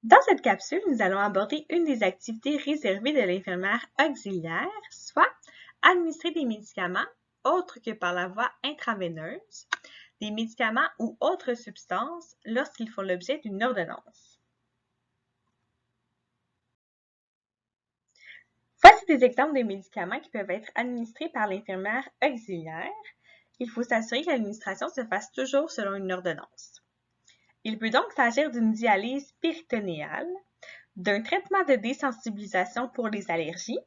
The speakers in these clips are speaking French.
Dans cette capsule, nous allons aborder une des activités réservées de l'infirmière auxiliaire, soit administrer des médicaments autres que par la voie intraveineuse, des médicaments ou autres substances lorsqu'ils font l'objet d'une ordonnance. Voici des exemples de médicaments qui peuvent être administrés par l'infirmière auxiliaire. Il faut s'assurer que l'administration se fasse toujours selon une ordonnance. Il peut donc s'agir d'une dialyse péritonéale, d'un traitement de désensibilisation pour les allergies,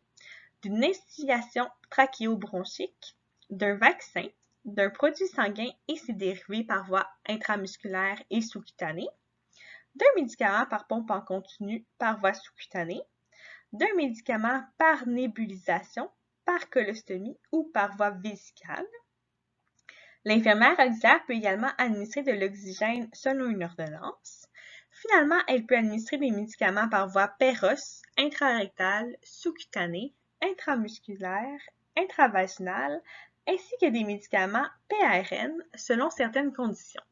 d'une instillation trachéobronchique, d'un vaccin, d'un produit sanguin et ses dérivés par voie intramusculaire et sous-cutanée, d'un médicament par pompe en continu par voie sous-cutanée, d'un médicament par nébulisation, par colostomie ou par voie vésicale. L'infirmière auxiliaire peut également administrer de l'oxygène selon une ordonnance. Finalement, elle peut administrer des médicaments par voie péros, intrarectale, sous-cutanée, intramusculaire, intravaginale, ainsi que des médicaments PARN selon certaines conditions.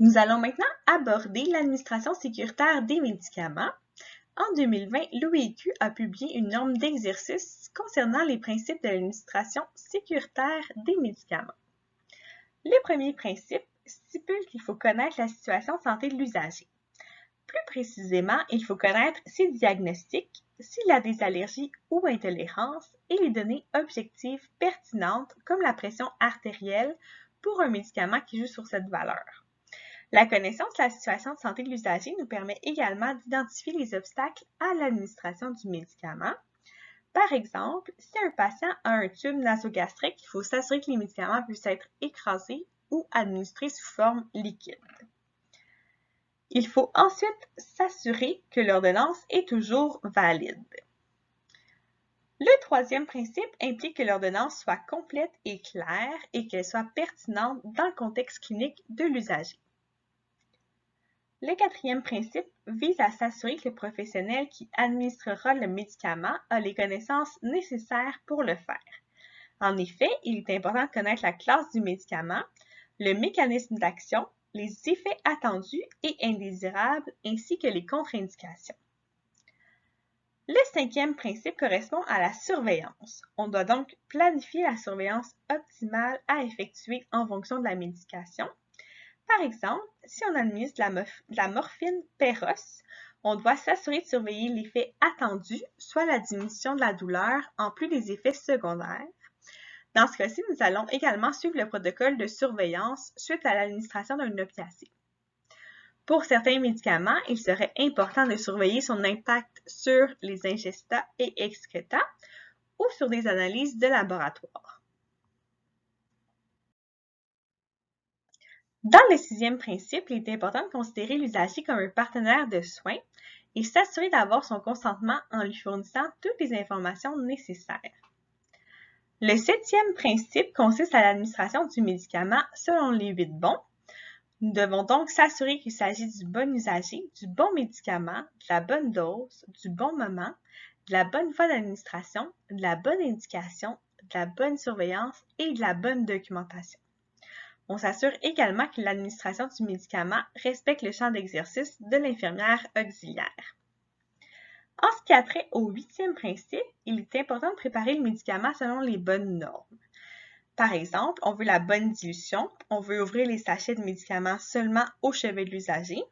Nous allons maintenant aborder l'administration sécuritaire des médicaments. En 2020, l'OIQ a publié une norme d'exercice concernant les principes de l'administration sécuritaire des médicaments. Le premier principe stipule qu'il faut connaître la situation de santé de l'usager. Plus précisément, il faut connaître ses diagnostics, s'il a des allergies ou intolérances et les données objectives pertinentes comme la pression artérielle pour un médicament qui joue sur cette valeur. La connaissance de la situation de santé de l'usager nous permet également d'identifier les obstacles à l'administration du médicament. Par exemple, si un patient a un tube nasogastrique, il faut s'assurer que les médicaments puissent être écrasés ou administrés sous forme liquide. Il faut ensuite s'assurer que l'ordonnance est toujours valide. Le troisième principe implique que l'ordonnance soit complète et claire et qu'elle soit pertinente dans le contexte clinique de l'usager. Le quatrième principe vise à s'assurer que le professionnel qui administrera le médicament a les connaissances nécessaires pour le faire. En effet, il est important de connaître la classe du médicament, le mécanisme d'action, les effets attendus et indésirables, ainsi que les contre-indications. Le cinquième principe correspond à la surveillance. On doit donc planifier la surveillance optimale à effectuer en fonction de la médication. Par exemple, si on administre de la morphine péros, on doit s'assurer de surveiller l'effet attendu, soit la diminution de la douleur, en plus des effets secondaires. Dans ce cas-ci, nous allons également suivre le protocole de surveillance suite à l'administration d'un opiacé. Pour certains médicaments, il serait important de surveiller son impact sur les ingestats et excrétats ou sur des analyses de laboratoire. Dans le sixième principe, il est important de considérer l'usager comme un partenaire de soins et s'assurer d'avoir son consentement en lui fournissant toutes les informations nécessaires. Le septième principe consiste à l'administration du médicament selon les 8 bons. Nous devons donc s'assurer qu'il s'agit du bon usager, du bon médicament, de la bonne dose, du bon moment, de la bonne voie d'administration, de la bonne indication, de la bonne surveillance et de la bonne documentation. On s'assure également que l'administration du médicament respecte le champ d'exercice de l'infirmière auxiliaire. En ce qui a trait au huitième principe, il est important de préparer le médicament selon les bonnes normes. Par exemple, on veut la bonne dilution, on veut ouvrir les sachets de médicaments seulement au chevet de l'usager,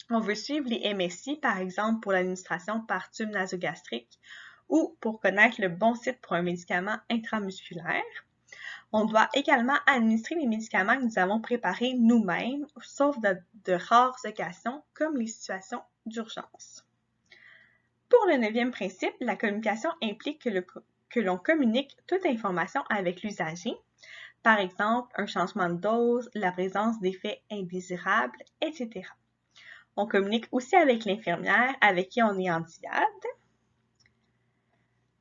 on veut suivre les MSI, par exemple pour l'administration par tube nasogastrique ou pour connaître le bon site pour un médicament intramusculaire. On doit également administrer les médicaments que nous avons préparés nous-mêmes, sauf de rares occasions comme les situations d'urgence. Pour le neuvième principe, la communication implique que l'on communique toute information avec l'usager, par exemple un changement de dose, la présence d'effets indésirables, etc. On communique aussi avec l'infirmière avec qui on est en dyade.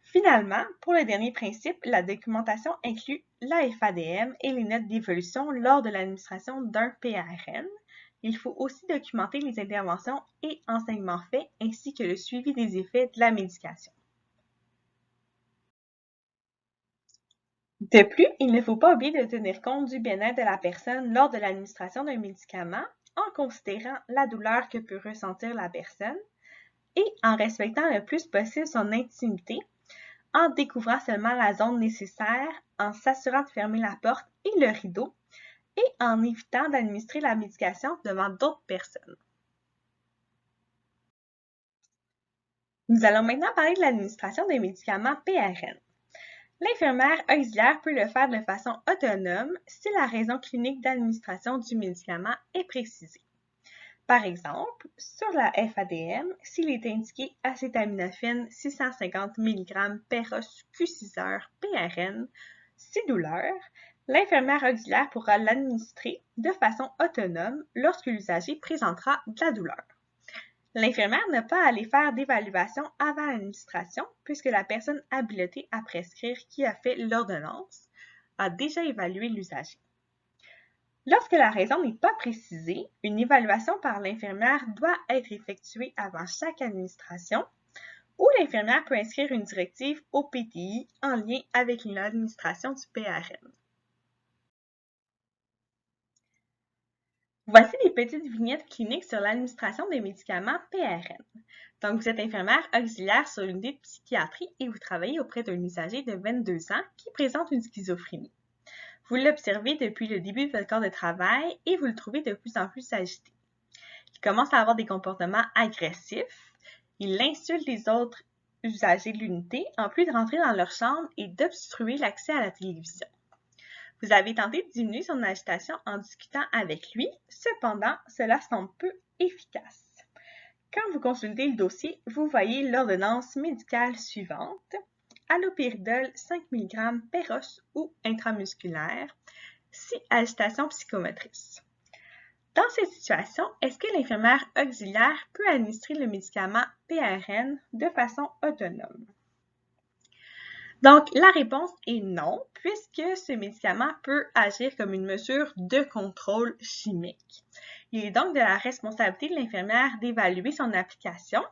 Finalement, pour le dernier principe, la documentation inclut la FADM et les notes d'évolution lors de l'administration d'un PARN. Il faut aussi documenter les interventions et enseignements faits ainsi que le suivi des effets de la médication. De plus, il ne faut pas oublier de tenir compte du bien-être de la personne lors de l'administration d'un médicament en considérant la douleur que peut ressentir la personne et en respectant le plus possible son intimité, en découvrant seulement la zone nécessaire, en s'assurant de fermer la porte et le rideau et en évitant d'administrer la médication devant d'autres personnes. Nous allons maintenant parler de l'administration des médicaments PRN. L'infirmière auxiliaire peut le faire de façon autonome si la raison clinique d'administration du médicament est précisée. Par exemple, sur la FADM, s'il est indiqué acétaminophène 650 mg Perros Q6 PRN, 6 douleurs, l'infirmière auxiliaire pourra l'administrer de façon autonome lorsque l'usager présentera de la douleur. L'infirmière n'a pas à aller faire d'évaluation avant l'administration puisque la personne habilitée à prescrire qui a fait l'ordonnance a déjà évalué l'usager. Lorsque la raison n'est pas précisée, une évaluation par l'infirmière doit être effectuée avant chaque administration ou l'infirmière peut inscrire une directive au PTI en lien avec l'administration du PRN. Voici des petites vignettes cliniques sur l'administration des médicaments PRN. Donc, vous êtes infirmière auxiliaire sur l'unité de psychiatrie et vous travaillez auprès d'un usager de 22 ans qui présente une schizophrénie. Vous l'observez depuis le début de votre corps de travail et vous le trouvez de plus en plus agité. Il commence à avoir des comportements agressifs. Il insulte les autres usagers de l'unité en plus de rentrer dans leur chambre et d'obstruer l'accès à la télévision. Vous avez tenté de diminuer son agitation en discutant avec lui, cependant, cela semble peu efficace. Quand vous consultez le dossier, vous voyez l'ordonnance médicale suivante. Alloperidol 5 mg Perros ou intramusculaire, si agitation psychomotrice. Dans cette situation, est-ce que l'infirmière auxiliaire peut administrer le médicament PRN de façon autonome? Donc, la réponse est non, puisque ce médicament peut agir comme une mesure de contrôle chimique. Il est donc de la responsabilité de l'infirmière d'évaluer son application.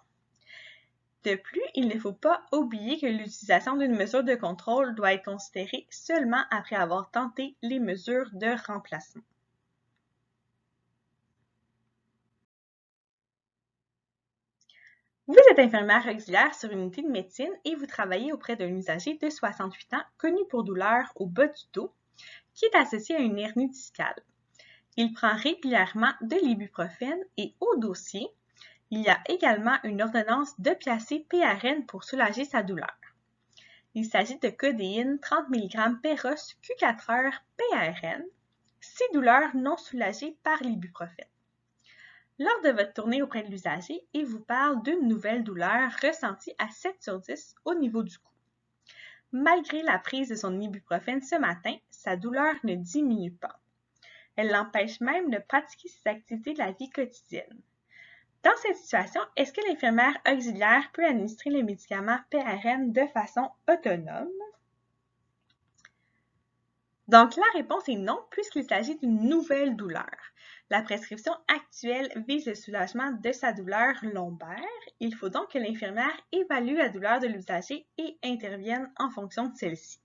De plus, il ne faut pas oublier que l'utilisation d'une mesure de contrôle doit être considérée seulement après avoir tenté les mesures de remplacement. Vous êtes infirmière auxiliaire sur une unité de médecine et vous travaillez auprès d'un usager de 68 ans connu pour douleur au bas du dos qui est associé à une hernie discale. Il prend régulièrement de l'ibuprofène et au dossier, il y a également une ordonnance d'opiacé PRN pour soulager sa douleur. Il s'agit de codéine 30 mg Perros Q4 PRN, 6 douleurs non soulagées par l'ibuprofène. Lors de votre tournée auprès de l'usager, il vous parle d'une nouvelle douleur ressentie à 7 sur 10 au niveau du cou. Malgré la prise de son ibuprofène ce matin, sa douleur ne diminue pas. Elle l'empêche même de pratiquer ses activités de la vie quotidienne. Dans cette situation, est-ce que l'infirmière auxiliaire peut administrer les médicaments PRN de façon autonome? Donc, la réponse est non, puisqu'il s'agit d'une nouvelle douleur. La prescription actuelle vise le soulagement de sa douleur lombaire. Il faut donc que l'infirmière évalue la douleur de l'usager et intervienne en fonction de celle-ci.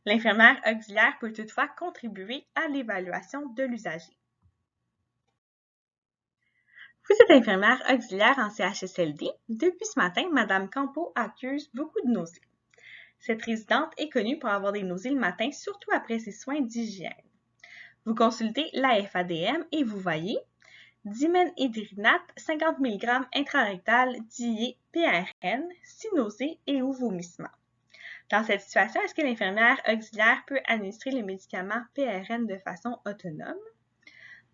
L'infirmière auxiliaire peut toutefois contribuer à l'évaluation de l'usager. Vous êtes infirmière auxiliaire en CHSLD. Depuis ce matin, Mme Campo accuse beaucoup de nausées. Cette résidente est connue pour avoir des nausées le matin, surtout après ses soins d'hygiène. Vous consultez la FADM et vous voyez diménhydrinate 50 mg intrarectal dié PRN, 6 nausées et ou vomissements. Dans cette situation, est-ce que l'infirmière auxiliaire peut administrer les médicaments PRN de façon autonome?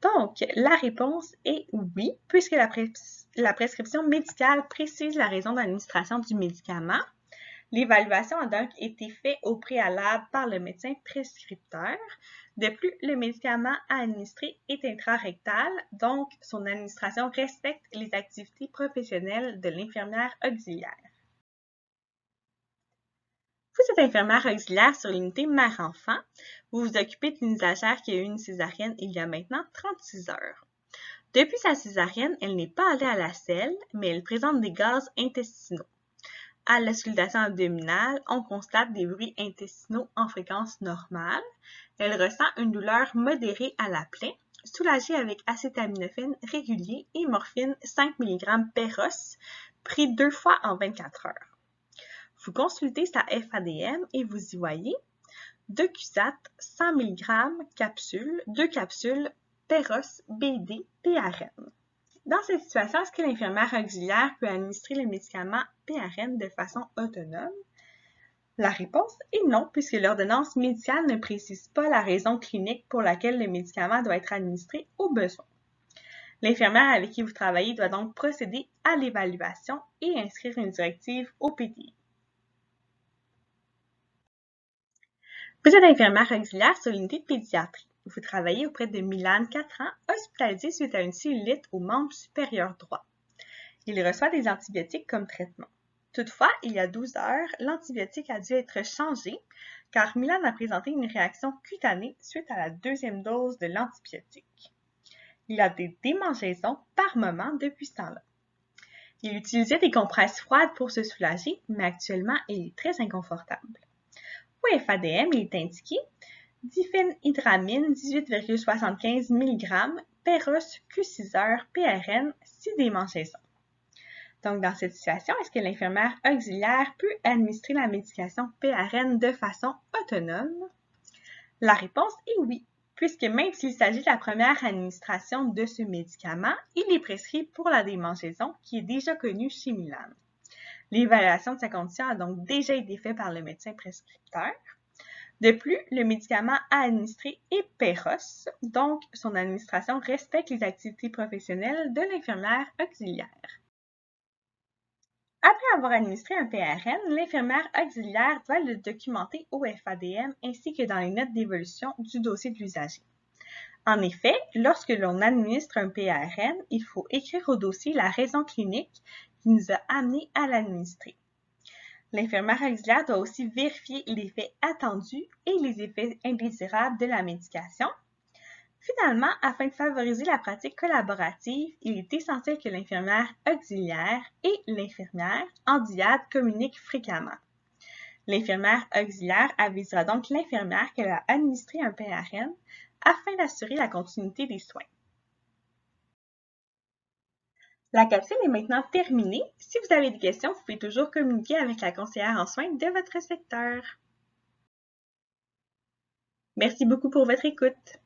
Donc, la réponse est oui, puisque la prescription médicale précise la raison d'administration du médicament. L'évaluation a donc été faite au préalable par le médecin prescripteur. De plus, le médicament à administrer est intrarectal, donc son administration respecte les activités professionnelles de l'infirmière auxiliaire. Vous êtes infirmière auxiliaire sur l'unité mère-enfant. Vous vous occupez d'une usagère qui a eu une césarienne il y a maintenant 36 heures. Depuis sa césarienne, elle n'est pas allée à la selle, mais elle présente des gaz intestinaux. À l'auscultation abdominale, on constate des bruits intestinaux en fréquence normale. Elle ressent une douleur modérée à la plaie. soulagé avec acétaminophène régulier et morphine 5 mg Péros, pris 2 fois en 24 heures. Vous consultez sa FADM et vous y voyez Docusat 100 mg capsule, 2 capsules Péros BD PRN. Dans cette situation, est-ce que l'infirmière auxiliaire peut administrer le médicament PRN de façon autonome? La réponse est non, puisque l'ordonnance médicale ne précise pas la raison clinique pour laquelle le médicament doit être administré au besoin. L'infirmière avec qui vous travaillez doit donc procéder à l'évaluation et inscrire une directive au PDI. Vous êtes infirmière auxiliaire sur l'unité de pédiatrie. Vous travaillez auprès de Milan, 4 ans, hospitalisé suite à une cellulite au membre supérieur droit. Il reçoit des antibiotiques comme traitement. Toutefois, il y a 12 heures, l'antibiotique a dû être changé car Milan a présenté une réaction cutanée suite à la 2e dose de l'antibiotique. Il a des démangeaisons par moment depuis ce temps-là. Il utilisait des compresses froides pour se soulager, mais actuellement, il est très inconfortable. Au FADM, il est indiqué diphénhydramine 18,75 mg, Péros Q6 PRN, 6 démangeaisons. Donc, dans cette situation, est-ce que l'infirmière auxiliaire peut administrer la médication PRN de façon autonome? La réponse est oui, puisque même s'il s'agit de la première administration de ce médicament, il est prescrit pour la démangeaison qui est déjà connue chez Milan. L'évaluation de sa condition a donc déjà été faite par le médecin prescripteur. De plus, le médicament à administrer est Péros, donc son administration respecte les activités professionnelles de l'infirmière auxiliaire. Après avoir administré un PRN, l'infirmière auxiliaire doit le documenter au FADM ainsi que dans les notes d'évolution du dossier de l'usager. En effet, lorsque l'on administre un PRN, il faut écrire au dossier la raison clinique qui nous a amenés à l'administrer. L'infirmière auxiliaire doit aussi vérifier l'effet attendu et les effets indésirables de la médication. Finalement, afin de favoriser la pratique collaborative, il est essentiel que l'infirmière auxiliaire et l'infirmière en dyade communiquent fréquemment. L'infirmière auxiliaire avisera donc l'infirmière qu'elle a administré un PRN afin d'assurer la continuité des soins. La capsule est maintenant terminée. Si vous avez des questions, vous pouvez toujours communiquer avec la conseillère en soins de votre secteur. Merci beaucoup pour votre écoute.